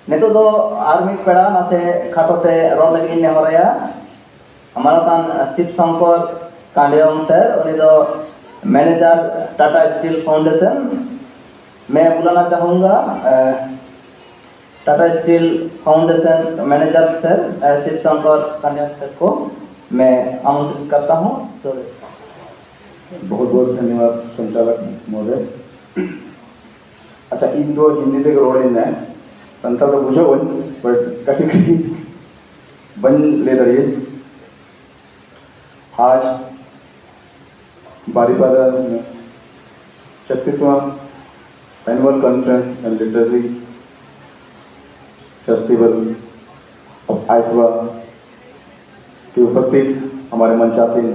नितो दो आर्मी पेड़ा नासे खाटोते रोड लगी ने होरया हमारा तान शिव शंकर कांडियम सर उन्हें दो मैनेजर टाटा स्टील फाउंडेशन। मैं बुलाना चाहूँगा Tata steel foundation manager sir Shiv Shankar Kandiyam sir को मैं आमंत्रित करता हूँ। तो बहुत बहुत धन्यवाद संचालक महोदय। अच्छा इन दो हिंदी से रोड इन है संता तो बुझो बन बट कटी कटी बन ले रही आज बारीपादा में 36वां annual conference and literary festival of आइसवा के उपस्थित हमारे मंचासीन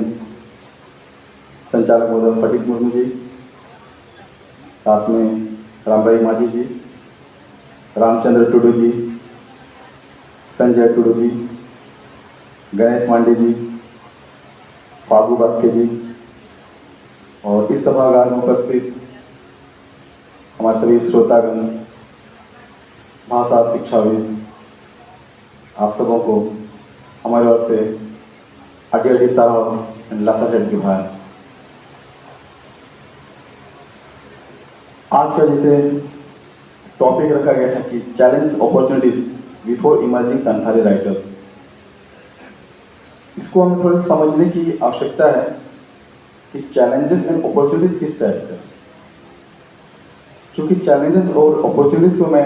संचालक महोदय फटीक मुर्मू जी, साथ में रामभाई माझी जी, रामचंद्र टुडू जी, संजय टुडू जी, गणेश मांडे जी, फागू बास्के जी और इस सभागार में उपस्थित हमारे सभी श्रोतागण, भाषा शिक्षाविद, आप सबों को हमारे ओर से अटी साहब एंड लासा हेड जुहार। आज का जैसे टॉपिक रखा गया था कि challenge opportunities before emerging Santhali writers, इसको हमें थोड़ा समझने की आवश्यकता है कि चैलेंजेस एंड अपॉर्चुनिटीज किस टाइप के। चूँकि चैलेंजेस और अपॉर्चुनिटीज को मैं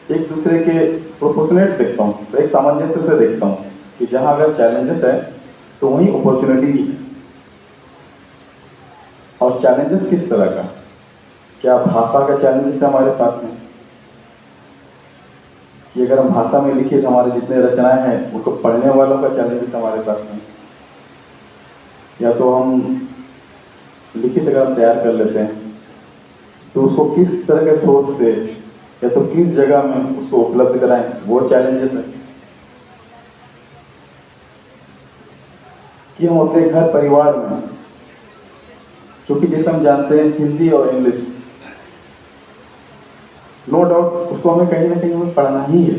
एक दूसरे के प्रोपोर्शनेट देखता हूँ, एक सामंजस्य से देखता हूँ कि जहाँ अगर चैलेंजेस है तो वहीं अपॉर्चुनिटी है। और चैलेंजेस किस तरह का, क्या भाषा का चैलेंजेस है हमारे पास में कि अगर हम भाषा में लिखिए तो हमारे जितने रचनाएं हैं उनको पढ़ने वालों का चैलेंजेस हमारे पास में, या तो हम लिखित अगर हम तैयार कर लेते हैं तो उसको किस तरह के सोच से या तो किस जगह में उसको उपलब्ध कराएं, वो चैलेंजेस है। कि हम अपने घर परिवार में, चूँकि जैसे हम जानते हैं हिंदी और इंग्लिश, नो डाउट उसको हमें कहीं ना कहीं हमें पढ़ना ही है,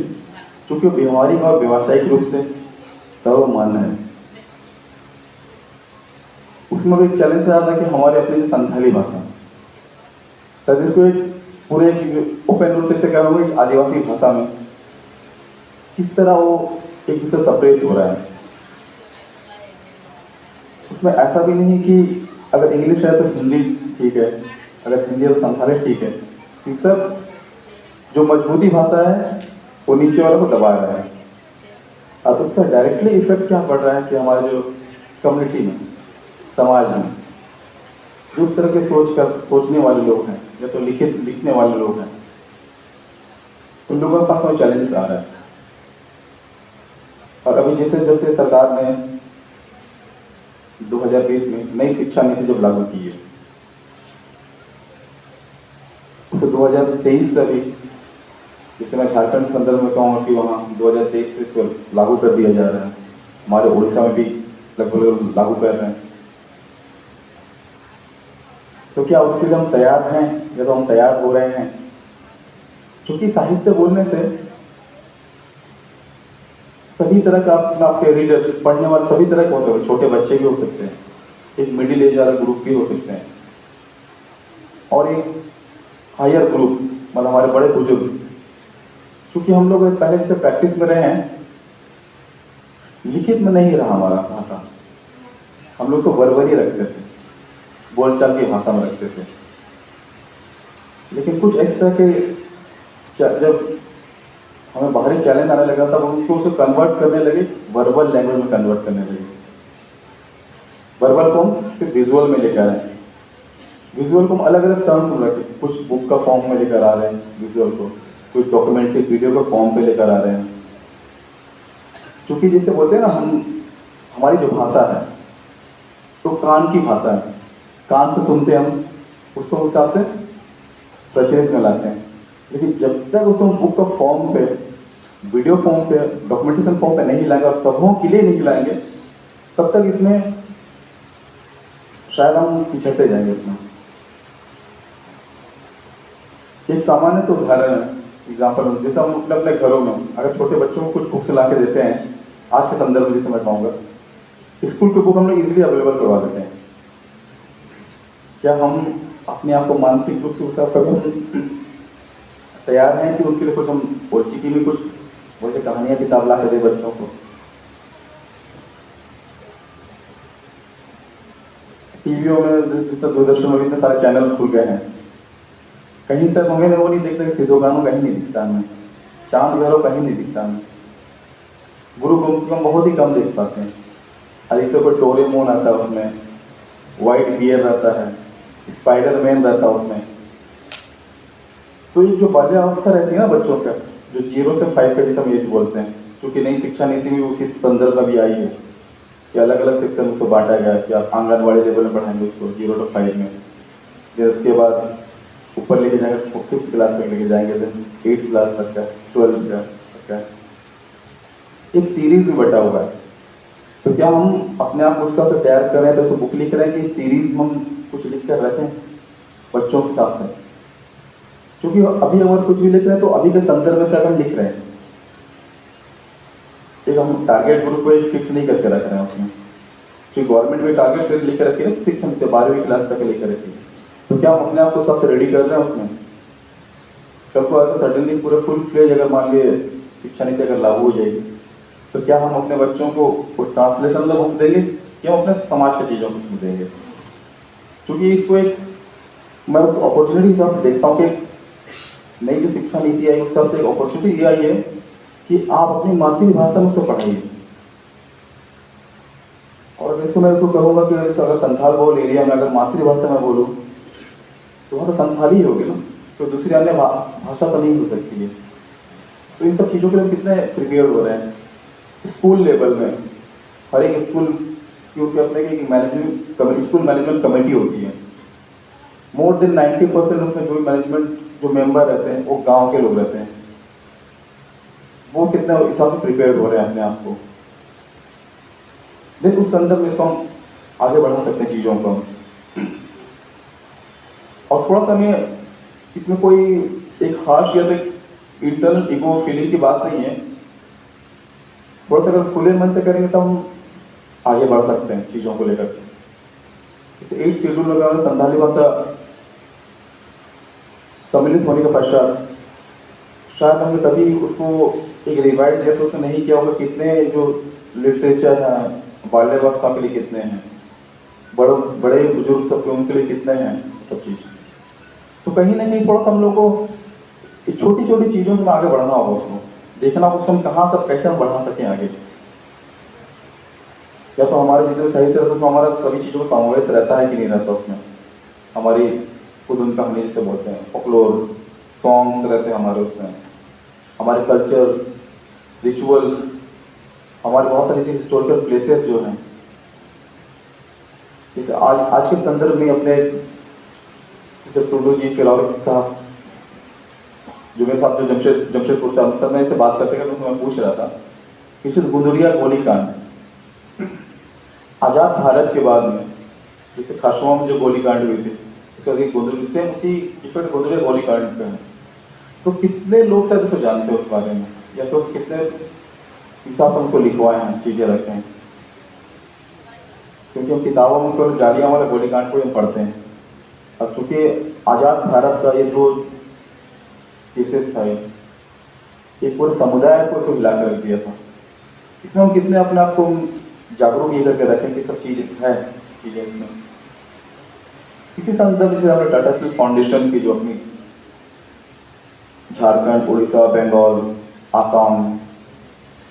चूँकि व्यवहारिक और व्यावसायिक रूप से सर्वमान्य है। उसमें भी एक चैलेंज आता है कि हमारे अपनी संथाली भाषा, शायद इसको एक पूरे ओपन रूप से कह रहा एक आदिवासी भाषा में किस तरह वो एक दूसरे सप्रेस हो रहा है। उसमें ऐसा भी नहीं कि अगर इंग्लिश है तो हिंदी ठीक है, अगर हिंदी है तो संथाली ठीक है। ये सब जो मजबूती भाषा है वो नीचे वालों को दबा रहा है। अब उसका डायरेक्टली इफेक्ट क्या पड़ रहा है कि हमारे जो कम्युनिटी में, समाज में जो उस तरह के सोचने वाले लोग हैं या तो लिखने वाले लोग हैं, उन लोगों के पास में चैलेंजेस आ रहा है। और अभी जैसे जैसे सरकार ने 2020 में नई शिक्षा नीति जब लागू की है, उसे 2023 से अभी, जैसे मैं झारखंड के संदर्भ में कहूँगा कि वहाँ 2023 से इसको लागू कर दिया जा रहा है, हमारे उड़ीसा में भी लगभग लागू कर रहे हैं। तो क्या उसके लिए हम तैयार हैं या तो हम तैयार हो रहे हैं? क्योंकि साहित्य बोलने से सभी तरह का आपके रीडर्स, पढ़ने वाले सभी तरह के हो सकते हैं, छोटे बच्चे भी हो सकते हैं, एक मिडिल एज वाला ग्रुप भी हो सकते हैं, और एक हायर ग्रुप मतलब हमारे बड़े बुजुर्ग। क्योंकि हम लोग पहले से प्रैक्टिस में रहे हैं, लिखित में नहीं रहा हमारा भाषा, हम लोग को वर्बली रखते थे, बोलचाल की भाषा में रखते थे। लेकिन कुछ इस तरह के जब हमें बाहरी चैलेंज आने लगा तब हम उसको कन्वर्ट करने लगे, वर्बल लैंग्वेज में कन्वर्ट करने लगे। वर्बल को हम फिर विजुअल में लेकर आए, विजुअल को हम अलग अलग टर्म्स में रखे, कुछ बुक का फॉर्म में लेकर आ रहे हैं विजुअल को, कुछ डॉक्यूमेंट्री वीडियो का फॉर्म पे लेकर आ रहे हैं। चूँकि जैसे बोलते हैं ना, हमारी जो भाषा है तो कान की भाषा है, कान से सुनते हैं हम, उसको उस हिसाब से प्रचलित में लाते हैं। लेकिन जब तक उसको बुक का फॉर्म पे, वीडियो फॉर्म पे, डॉक्यूमेंटेशन फॉर्म पे नहीं लाएंगे और सबों के लिए नहीं लाएंगे, तब तक इसमें शायद हम पिछड़ते जाएंगे। इसमें एक सामान्य से उदाहरण है, एग्जाम्पल जैसे हम अपने अपने घरों में अगर छोटे बच्चों को कुछ बुक्स ला के देते हैं, आज के संदर्भ में जैसे मैं कहूँगा, स्कूल के बुक हम लोग इजीली अवेलेबल करवा देते हैं। क्या हम अपने आप को मानसिक रूप से उसका कभी तैयार हैं कि उनके लिए कुछ हम ओटीटी में कुछ वैसे कहानियाँ किताब ला के दे बच्चों को? टीवियों में जितना दूरदर्शन में इतने सारे चैनल खुल गए हैं, कहीं से हमें वो नहीं देख रहे, सीधो गानों कहीं नहीं दिखता हमें, चांद घरों कहीं नहीं दिखता हमें, गुरु गोविंद हम बहुत ही कम देख पाते हैं। अधिकतर कोई डोरेमोन आता है उसमें, व्हाइट बियर रहता है, स्पाइडरमैन रहता है उसमें। तो ये जो बाल्यावस्था रहती है ना बच्चों का, जो 0 से 5 का जिसे हम एज बोलते हैं, चूंकि नई शिक्षा नीति में उसी संदर्भ में भी आई है कि अलग अलग सेक्शन उसको बांटा गया कि आप आंगनबाड़ी लेवल में पढ़ाएंगे उसको 0 to 5 में, फिर उसके बाद ऊपर लेके जाएंगे 5th क्लास तक लेके जाएंगे, फिर 8th क्लास तक का, 12th का एक सीरीज में बटा हुआ है। तो क्या हम अपने आप को उस हिसाब से तैयार कर रहे हैं, तो उसको बुक लिख रहे हैं कि सीरीज में हम कुछ लिख कर रखें बच्चों के हिसाब से? क्योंकि अभी अगर कुछ भी लिख रहे हैं तो अभी के संदर्भ में से हम लिख रहे हैं, एक हम टारगेट ग्रुप को एक फिक्स नहीं करके रख रहे हैं उसमें, जो गवर्नमेंट में टारगेट लेकर रखी है 6 से 12वीं क्लास तक लेकर रखी है। तो क्या हम अपने आप को सबसे रेडी कर रहे हैं उसमें? कल को अगर सडनली पूरे फुल फ्लेज अगर मान लिए शिक्षा नीति अगर लागू हो जाएगी, तो क्या हम अपने बच्चों को ट्रांसलेशन में बुक देंगे या अपने समाज की चीज़ों को देंगे? क्योंकि इसको एक मैं उस अपॉर्चुनिटी हिसाब से देखता हूँ कि नई जो शिक्षा नीति आई उस हिसाब से एक अपॉर्चुनिटी ये आई है कि आप अपनी मातृभाषा में उसको पढ़ाइए। और जैसे मैं उसको कहूँगा कि अगर संथाल बहुल एरिया में अगर मातृभाषा में बोलूँ तो वहाँ तो संथाली ही होगी ना, तो दूसरी अन्य भाषा तो नहीं हो सकती है। तो इन सब चीज़ों के लिए कितने प्रिपेयर हो रहे हैं स्कूल लेवल में? हर एक स्कूल की अपने की मैनेजमेंट स्कूल मैनेजमेंट कमेटी होती है, मोर देन 90% उसमें जो मैनेजमेंट जो मेंबर रहते हैं वो गांव के लोग रहते हैं। वो कितना हिसाब से प्रिपेयर हो रहे हैं अपने आप को, देन उस संदर्भ में इसको हम आगे बढ़ा सकते हैं चीज़ों को। और थोड़ा सा हमें इसमें कोई एक हार्श या तो इंटरनल ईगो फीलिंग की बात नहीं है, थोड़ा सा अगर खुले मन से करेंगे तो हम आगे बढ़ सकते हैं चीज़ों को लेकर। इसे 8 शेड्यूल में संथाली भाषा सम्मिलित होने के पश्चात शायद हमने कभी उसको एक रिवाइज जैसे उसने नहीं किया होगा, कितने जो लिटरेचर हैं बाल्यावस्था के लिए कितने हैं, बड़े बुजुर्ग सबके उनके लिए कितने हैं सब चीज़। तो कहीं ना कहीं थोड़ा सा हम लोग को छोटी छोटी चीज़ों में आगे बढ़ना होगा, उसको देखना होगा उसको हम कहाँ तक कैसे हम बढ़ा सकें आगे। या तो हमारे जितने साहित्य रहता है उसमें हमारा सभी चीज़ों का समावेश रहता है कि नहीं रहता, उसमें हमारी खुद उनका कहानी जिसे बोलते हैं फोकलोर सॉन्ग्स रहते हैं हमारे, उसमें हमारे कल्चर रिचुअल्स, हमारे बहुत सारी ऐसी हिस्टोरिकल प्लेसेस जो हैं, जैसे आज के संदर्भ में अपने जैसे टूडू जी फिलहाल साहब जुबेर साहब जो जमशेदपुर से अमृतसर में से बात करते हैं, तो मैं पूछ रहा था इसे गुंदुरिया गोलीकांड आज़ाद भारत के बाद में जैसे खासुआ में जो गोलीकांड हुई थी उसका उसी इफेक्ट गुंदुरिया गोलीकांड पे है। तो कितने लोग शायद उसको जानते हैं उस बारे में, या तो कितने हिसाब से उसको लिखवाए हैं चीज़ें रखे हैं? क्योंकि हम किताबों में केवल जालियांवाला गोलीकांड को हम पढ़ते हैं। अब चूंकि आज़ाद भारत का ये जो केसेस था, एक पूरे समुदाय को इसको हिला कर रख दिया था। इसमें हम कितने अपने आप को जागरूक ये करके रखें कि सब चीज़ें है चीज़ें इसमें। इसी संदर्भ से हमने टाटा स्टील फाउंडेशन की जो अपनी झारखंड, उड़ीसा, बंगाल, आसाम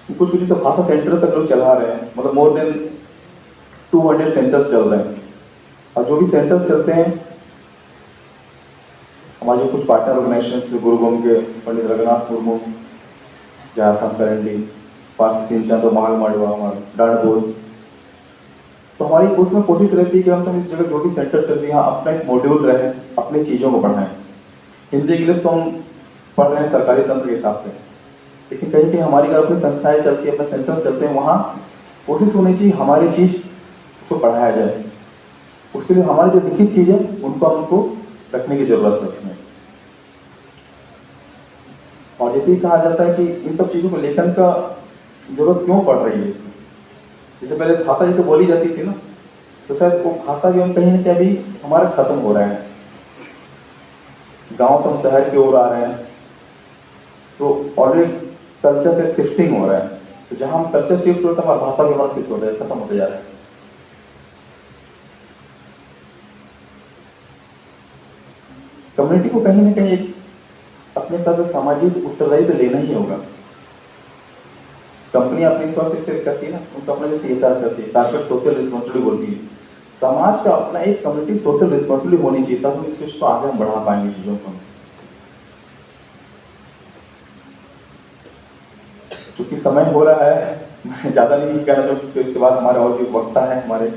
कुछ कुछ भाषा सेंटर्स सब लोग चला रहे हैं, मतलब मोर देन 200 सेंटर्स चल रहे हैं। और जो भी सेंटर्स चलते हैं हमारे कुछ पार्टनर ऑर्गेनाइजेशन गुरुग्राम के पंडित रघुनाथ मुर्मू, झारखंड करेंडी, पार्सी सिंचन, तो महाल माडवा, हमारा डांड बोस। तो हमारी उसमें कोशिश रहती है कि हम इस जगह जो भी सेंटर चल रही है यहाँ अपना एक मॉड्यूल रहे, अपनी चीज़ों को पढ़ाएं। हिंदी इंग्लिश तो हम पढ़ रहे हैं सरकारी तंत्र के हिसाब से, लेकिन कहीं कहीं हमारी अगर अपनी संस्थाएं चलती है, अपने सेंटर्स चलते हैं, वहाँ कोशिश होनी चाहिए हमारी चीज़ उसको पढ़ाया जाए। उसके लिए हमारी जो लिखित चीज़ है उनको हमको रखने की जरूरत है उसमें। और जैसे ही कहा जाता है कि इन सब चीज़ों को लेखन का जरूरत क्यों पड़ रही है, जैसे पहले भाषा जैसे बोली जाती थी ना, तो शायद वो भाषा भी हम कहीं ना कहीं अभी हमारा खत्म हो रहा है। गांव से हम शहर की ओर आ रहे हैं, तो ऑलरेडी कल्चर का शिफ्टिंग हो रहा है। तो जहां हम कल्चर शिफ्ट होता है, हमारी भाषा भी हमारा शिफ्ट हो रहा है, खत्म होते जा रहा है। कम्युनिटी को कहीं ना कहीं अपने साथ एक सामाजिक उत्तरदायित्व तो लेना ही होगा। कंपनी अपनी रिसोर्सेज से करती है ना, उनको अपना जो CSR करती है, कॉर्पोरेट सोशल रिस्पॉन्सिबिलिटी बोलती है। समाज का अपना एक कम्युनिटी सोशल रिस्पॉन्सिबिलिटी होनी चाहिए, तब हम इस चीज को आगे हम बढ़ा पाएंगे चीजों को। चूंकि समय हो रहा है, मैं ज्यादा नहीं कहना चाहूँगा, तो इसके बाद हमारे और भी वक्ता है हमारे,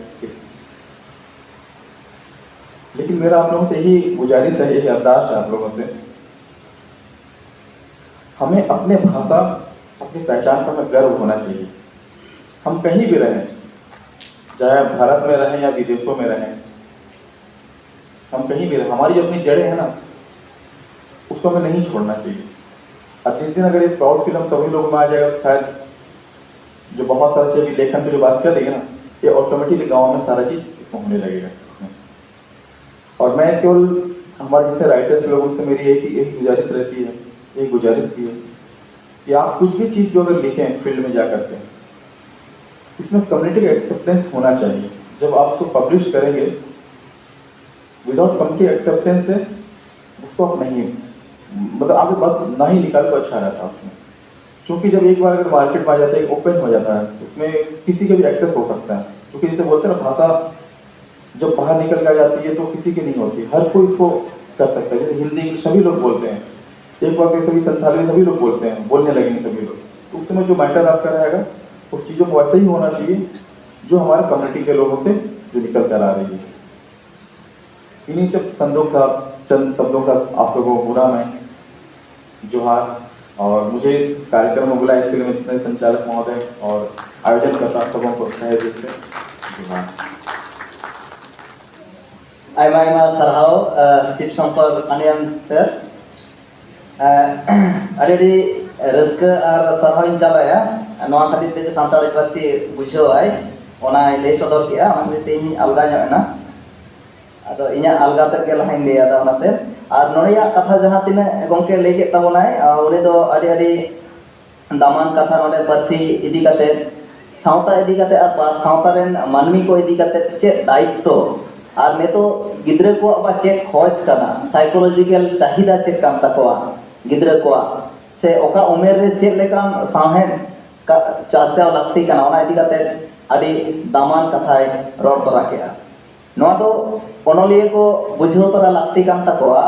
लेकिन मेरा आप लोगों से यही गुजारिश है, यही अरदास है आप लोगों से, हमें अपने भाषा अपनी पहचान पर हमें गर्व होना चाहिए। हम कहीं भी रहें, चाहे भारत में रहें या विदेशों में रहें, हम कहीं भी रहें, हमारी जो अपनी जड़ें हैं ना, उसको हमें नहीं छोड़ना चाहिए। और जिस दिन अगर ये प्राउड फील हम सभी लोगों में आ जाएगा, तो शायद जो बहुत सारा चीज़ लेखन की जो बात चलेगी ना, ये ऑटोमेटिकली गाँव में सारा चीज़ इसमें होने लगेगा इसमें। और मैं केवल हमारे जितने राइटर्स लोगों से मेरी एक गुजारिश रहती है, एक गुजारिश की है कि आप कुछ भी चीज़ जो अगर लिखें फील्ड में जा करके, इसमें कम्युनिटी का एक्सेप्टेंस होना चाहिए। जब आप उसको पब्लिश करेंगे, विदाउट कम्युनिटी एक्सेप्टेंस से उसको आप नहीं, मतलब आगे बात ना ही निकाल तो अच्छा रहता है उसमें। क्योंकि जब एक बार अगर मार्केट में आ जाता है, ओपन हो जाता है, उसमें किसी के भी एक्सेस हो सकता है। क्योंकि जैसे बोलते हैं ना, भाषा जब बाहर निकल कर जाती है तो किसी की नहीं होती, हर कोई इसको कर सकता है। जैसे हिंदी इंग्लिश सभी लोग बोलते हैं, एक बार के सभी संथाली सभी लोग बोलते हैं, बोलने लगेंगे सभी लोग, तो उस समय जो मैटर आपका रहेगा उस चीज़ों को वैसे ही होना चाहिए जो हमारे कम्युनिटी के लोगों से जो निकल कर आ रही है। इन्हीं चंद शब्दों का आप लोगों को पूरा मैं जोहार, और मुझे इस कार्यक्रम में बुलाया इसके लिए मैं जितने संचालक महोदय और आयोजन करता सबों को तहे दिल से जोहार। आयमा आयमा सारहाव शिव शंकर कांडियान सर, अड़ी रस्क और सारहाव चलाया नवा खातिर ते सानताड़ी पार्सी बुझावाय ओना लay सदर किया ओना ते अलगा ना आदो इना अलगा तक के लहाइन ले आदा ओनाते और नोड़िया कथा जहां तिना गोंके लay के ताबोनाय उनी दो अड़ी दामान कथा नोडे पार्सी इदी काते सावता इदी काते और सावता रेन मानवी को इदी काते चे दायित्व और नेतो गिद्रे को अब चेक खोज करना साइकोलॉजिकल चाहिदा चेक काम तकवा गिद्रे को से ओका उमेर रे चेक लेकान साहेब का चर्चा लगती करना ओना इदी काते अड़ी दामान कथाय रोड तोरा केआ नोआ दो ओनोलिया को बुझाव तोरा लगती काम तकवा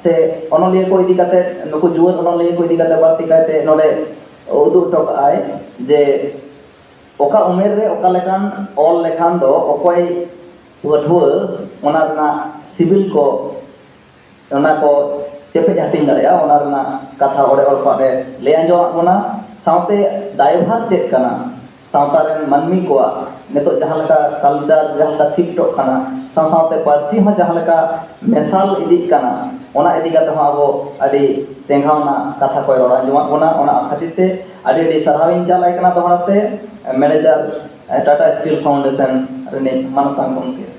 से ओनोलिया को इदी काते नुकु जुवन ओनोलिया को इदी काते बारती काते नोडे उदुग टोकाय जे ओका उमेर रे ओका लेकान ऑल लेखान दो ओकोय वधुआ ओना रना सिविल को ओना को चेपे हाटिंग दाड़ेया ओना रना कथा ओडे ओलपाटे ले आंजो ओना सावते दायभार चेक कना सावता रेन मानमी को नितो जहां लका कल्चर जहां लका शिफ्टो कना सावते पार्सी हो जहां लका मेसाल इदी कना ओना इदी काते हो आबो अडी चेंगावना कथा को रोड़ा जोना ओना खातिरते अडी सरहाविन चालाय कना दोहराते मैनेजर टाटा स्टील फाउंडेशन रेने मानतान गोंके।